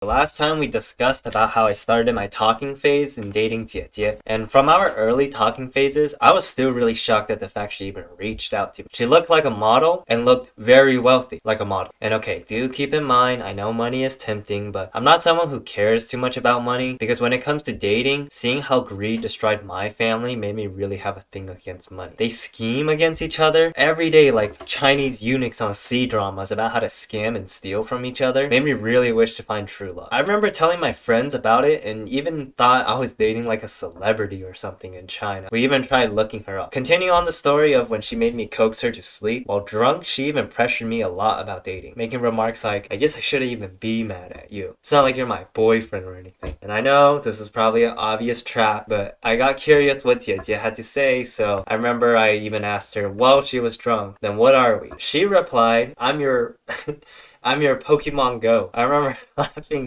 The last time we discussed about how I started my talking phase in dating Jie Jie, and from our early talking phases, I was still really shocked at the fact she even reached out to me. She looked like a model and looked very wealthy like a model. And okay, do keep in mind, I know money is tempting, but I'm not someone who cares too much about money because when it comes to dating, seeing how greed destroyed my family made me really have a thing against money. They scheme against each other every day like Chinese eunuchs on C-dramas about how to scam and steal from each other. Made me really wish to find true love. I remember telling my friends about it and even thought I was dating like a celebrity or something in China. We even tried looking her up. Continue on the story of when she made me coax her to sleep. While drunk, she even pressured me a lot about dating, making remarks like, I guess I shouldn't even be mad at you. It's not like you're my boyfriend or anything. And I know this is probably an obvious trap, but I got curious what Jie Jie had to say, so I remember I even asked her while she was drunk, then what are we? She replied, I'm your Pokemon Go. I remember laughing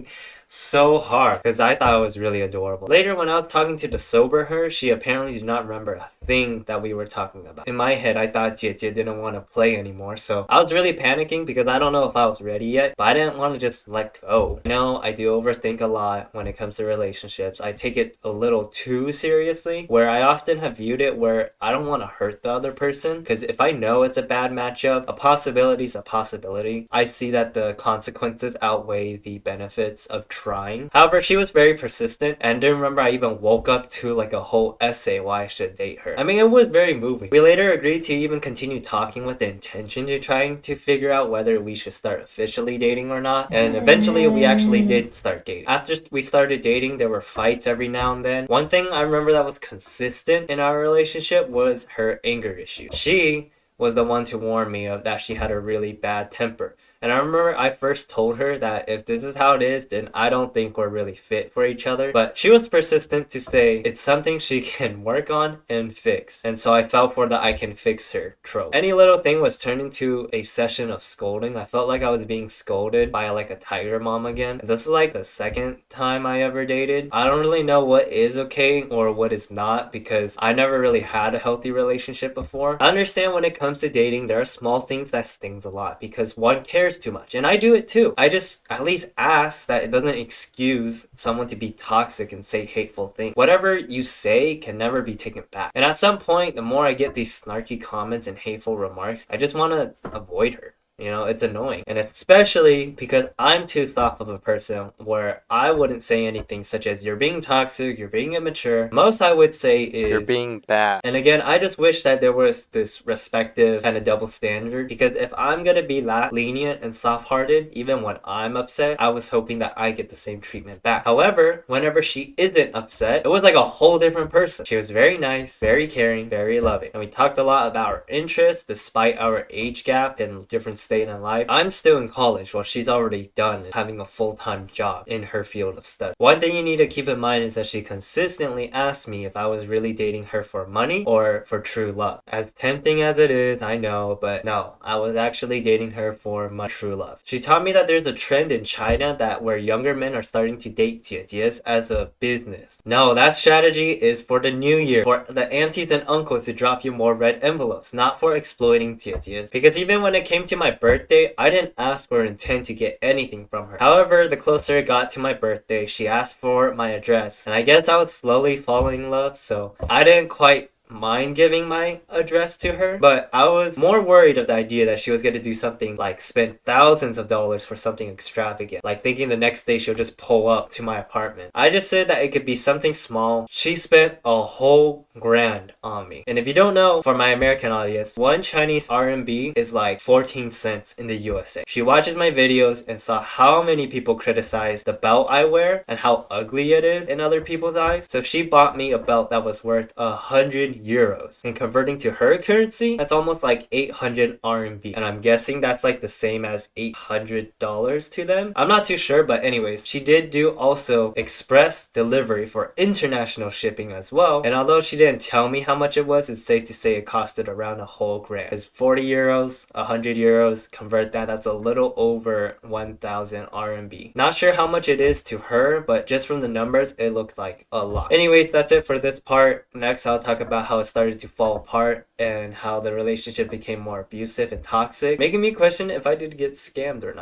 so hard because I thought it was really adorable. Later, when I was talking to the sober her, she apparently did not remember a thing that we were talking about. In my head, I thought Jie Jie didn't want to play anymore, so I was really panicking because I don't know if I was ready yet, but I didn't want to just let go. You know, I do overthink a lot when it comes to relationships. I take it a little too seriously, where I often have viewed it where I don't want to hurt the other person, because if I know it's a bad matchup, a possibility is a possibility. I see that the consequences outweigh the benefits of trying. However, she was very persistent and didn't remember I even woke up to like a whole essay why I should date her. I mean, it was very moving. We later agreed to even continue talking with the intention to trying to figure out whether we should start officially dating or not, and eventually we actually did start dating. After we started dating, there were fights every now and then. One thing I remember that was consistent in our relationship was her anger issue. She was the one to warn me of that she had a really bad temper. And I remember I first told her that if this is how it is, then I don't think we're really fit for each other. But she was persistent to say it's something she can work on and fix. And so I fell for the I can fix her trope. Any little thing was turned into a session of scolding. I felt like I was being scolded by like a tiger mom again. And this is like the second time I ever dated. I don't really know what is okay or what is not because I never really had a healthy relationship before. I understand when it comes to dating, there are small things that stings a lot because one cares too much, and I do it too. I just at least ask that it doesn't excuse someone to be toxic and say hateful things. Whatever you say can never be taken back. And at some point, the more I get these snarky comments and hateful remarks, I just want to avoid her. You know, it's annoying. And especially because I'm too soft of a person where I wouldn't say anything such as you're being toxic, you're being immature. Most I would say is You're being bad. and again, I just wish that there was this respective kind of double standard because if I'm gonna be that lenient and soft-hearted, even when I'm upset, I was hoping that I get the same treatment back. However, whenever she isn't upset, it was like a whole different person. She was very nice, very caring, very loving. And we talked a lot about our interests despite our age gap and different state in life. I'm still in college while she's already done having a full-time job in her field of study. One thing you need to keep in mind is that she consistently asked me if I was really dating her for money or for true love. As tempting as it is, I know, but no, I was actually dating her for my true love. She taught me that there's a trend in China that where younger men are starting to date Jie Jie's as a business. No, that strategy is for the new year, for the aunties and uncles to drop you more red envelopes, not for exploiting Jie Jie's. Because even when it came to my birthday, I didn't ask or intend to get anything from her. However, the closer it got to my birthday, she asked for my address, and I guess I was slowly falling in love, so I didn't quite mind giving my address to her, but I was more worried of the idea that she was going to do something like spend thousands of dollars for something extravagant, like thinking the next day she'll just pull up to my apartment. I just said that it could be something small. She spent a whole grand on me. And if you don't know, for my American audience, one Chinese RMB is like 14 cents in the USA. She watches my videos and saw how many people criticize the belt I wear and how ugly it is in other people's eyes. So she bought me a belt that was worth 100 euros, and converting to her currency, that's almost like 800 RMB, and I'm guessing that's like the same as $800 to them. I'm not too sure, but anyways, she did do also express delivery for international shipping as well, and although she didn't tell me how much it was, it's safe to say it costed around a whole grand. Because 40 euros, 100 euros, convert that's a little over 1000 RMB. Not sure how much it is to her, but just from the numbers, it looked like a lot. Anyways, that's it for this part. Next, I'll talk about how it started to fall apart and how the relationship became more abusive and toxic, making me question if I did get scammed or not.